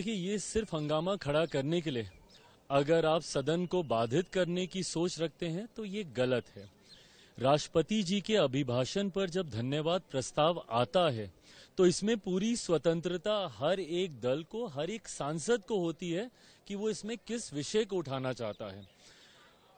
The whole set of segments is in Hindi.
देखिए, ये सिर्फ हंगामा खड़ा करने के लिए अगर आप सदन को बाधित करने की सोच रखते हैं तो ये गलत है। राष्ट्रपति जी के अभिभाषण पर जब धन्यवाद प्रस्ताव आता है तो इसमें पूरी स्वतंत्रता हर एक दल को, हर एक सांसद को होती है कि वो इसमें किस विषय को उठाना चाहता है।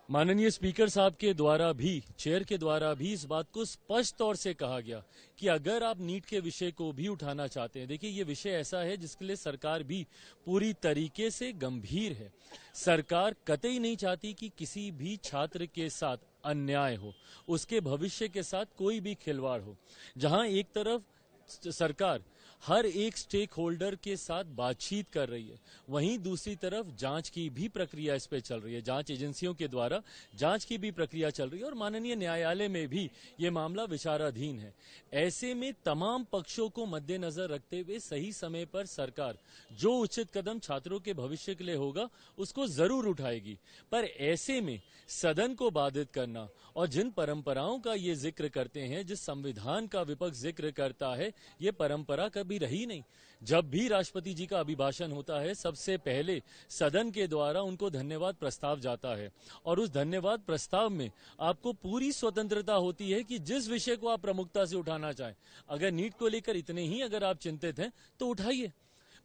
माननीय स्पीकर साहब के द्वारा भी, चेयर के द्वारा भी इस बात को स्पष्ट तौर से कहा गया कि अगर आप नीट के विषय को भी उठाना चाहते हैं, देखिए ये विषय ऐसा है जिसके लिए सरकार भी पूरी तरीके से गंभीर है। सरकार कतई नहीं चाहती कि किसी भी छात्र के साथ अन्याय हो, उसके भविष्य के साथ कोई भी खिलवाड़ हो। जहां एक तरफ सरकार हर एक स्टेक होल्डर के साथ बातचीत कर रही है, वहीं दूसरी तरफ जांच की भी प्रक्रिया इस पे चल रही है। जांच एजेंसियों के द्वारा जांच की भी प्रक्रिया चल रही है और माननीय न्यायालय में भी ये मामला विचाराधीन है। ऐसे में तमाम पक्षों को मद्देनजर रखते हुए सही समय पर सरकार जो उचित कदम छात्रों के भविष्य के लिए होगा उसको जरूर उठाएगी। पर ऐसे में सदन को बाधित करना और जिन परंपराओं का ये जिक्र करते हैं, जिस संविधान का विपक्ष जिक्र करता है, ये परंपरा कभी रही नहीं। जब भी राष्ट्रपति जी का अभिभाषण होता है, सबसे पहले सदन के द्वारा उनको धन्यवाद प्रस्ताव जाता है और उस धन्यवाद प्रस्ताव में आपको पूरी स्वतंत्रता होती है कि जिस विषय को आप प्रमुखता से उठाना चाहें। अगर नीट को लेकर इतने ही अगर आप चिंतित हैं तो उठाइए।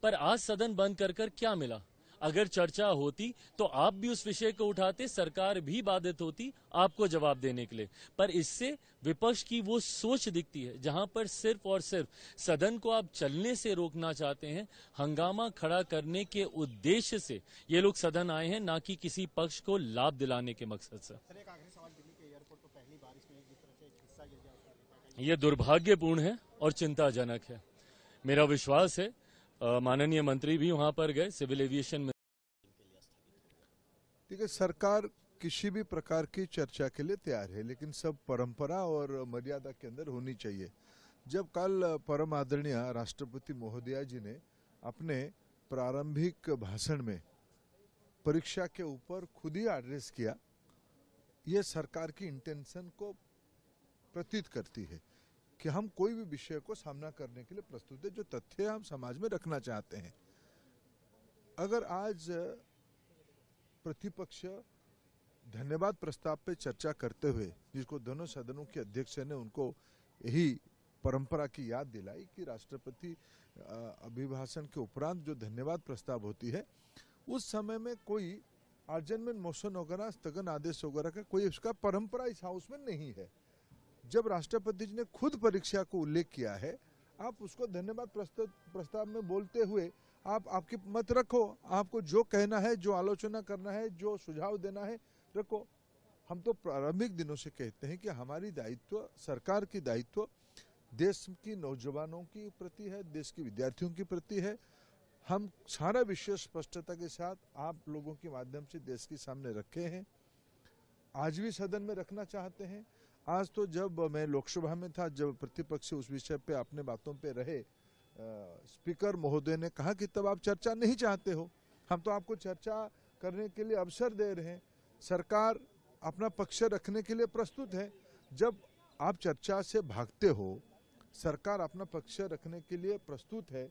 पर आज सदन बंद कर क्या मिला? अगर चर्चा होती तो आप भी उस विषय को उठाते, सरकार भी बाधित होती आपको जवाब देने के लिए। पर इससे विपक्ष की वो सोच दिखती है जहां पर सिर्फ और सिर्फ सदन को आप चलने से रोकना चाहते हैं। हंगामा खड़ा करने के उद्देश्य से ये लोग सदन आए हैं, ना कि किसी पक्ष को लाभ दिलाने के मकसद से। ये दुर्भाग्यपूर्ण है और चिंताजनक है। मेरा विश्वास है माननीय मंत्री भी वहां पर गए, सिविल एविएशन में। देखिए, सरकार किसी भी प्रकार की चर्चा के लिए तैयार है, लेकिन सब परंपरा और मर्यादा के अंदर होनी चाहिए। जब कल परम आदरणीय राष्ट्रपति महोदया जी ने अपने प्रारंभिक भाषण में परीक्षा के ऊपर खुद ही एड्रेस किया, ये सरकार की इंटेंशन को प्रतीत करती है कि हम कोई भी विषय को सामना करने के लिए प्रस्तुत है, जो तथ्य हम समाज में रखना चाहते हैं। अगर आज प्रतिपक्ष धन्यवाद प्रस्ताव पे चर्चा करते हुए, जिसको दोनों सदनों के अध्यक्ष ने उनको यही परंपरा की याद दिलाई कि राष्ट्रपति अभिभाषण के उपरांत जो धन्यवाद प्रस्ताव होती है, उस समय में कोई आर्जनमेंट मोशन वगैरह, स्थगन आदेश वगैरह का कोई उसका परंपरा इस हाउस में नहीं है। जब राष्ट्रपति जी ने खुद परीक्षा को उल्लेख किया है, आप उसको धन्यवाद प्रस्ताव में बोलते हुए आप आपकी मत रखो, आपको जो कहना है, जो आलोचना करना है, जो सुझाव देना है रखो। हम तो प्रारंभिक दिनों से कहते हैं कि हमारी दायित्व, सरकार की दायित्व देश की नौजवानों की प्रति है, देश के विद्यार्थियों की प्रति है। हम सारा विषय स्पष्टता के साथ आप लोगों के माध्यम से देश के सामने रखे हैं, आज भी सदन में रखना चाहते हैं। आज तो जब मैं लोकसभा में था, जब प्रतिपक्ष उस विषय पे अपने बातों पे रहे, स्पीकर महोदय ने कहा कि तब आप चर्चा नहीं चाहते हो, हम तो आपको चर्चा करने के लिए अवसर दे रहे हैं, सरकार अपना पक्ष रखने के लिए प्रस्तुत है। जब आप चर्चा से भागते हो, सरकार अपना पक्ष रखने के लिए प्रस्तुत है,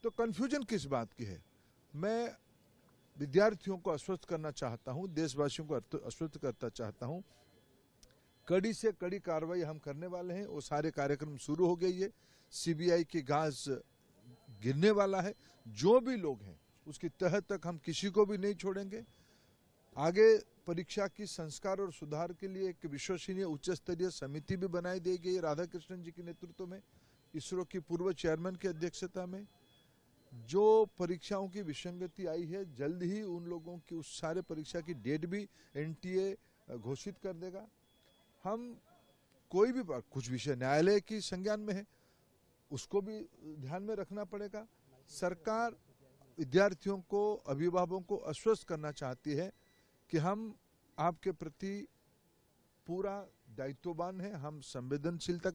तो कंफ्यूजन किस बात की है? मैं विद्यार्थियों को आश्वस्त करना चाहता हूं, देशवासियों को आश्वस्त करना चाहता हूं, कड़ी से कड़ी कार्रवाई हम करने वाले हैं। वो सारे कार्यक्रम शुरू हो गई है, सीबीआई की घास गिरने वाला है। जो भी लोग हैं उसकी तह तक हम किसी को भी नहीं छोड़ेंगे। आगे परीक्षा की संस्कार और सुधार के लिए एक विश्वसनीय उच्च स्तरीय समिति भी बनाई दी गई राधाकृष्णन जी के नेतृत्व में, इसरो की पूर्व चेयरमैन की अध्यक्षता में। जो परीक्षाओं की विसंगति आई है, जल्द ही उन लोगों की उस सारे परीक्षा की डेट भी एनटीए घोषित कर देगा। हम कोई भी कुछ विषय न्यायालय की संज्ञान में है, उसको भी ध्यान में रखना पड़ेगा। सरकार विद्यार्थियों को, अभिभावकों को आश्वस्त करना चाहती है कि हम आपके प्रति पूरा दायित्ववान हैं, हम संवेदनशीलता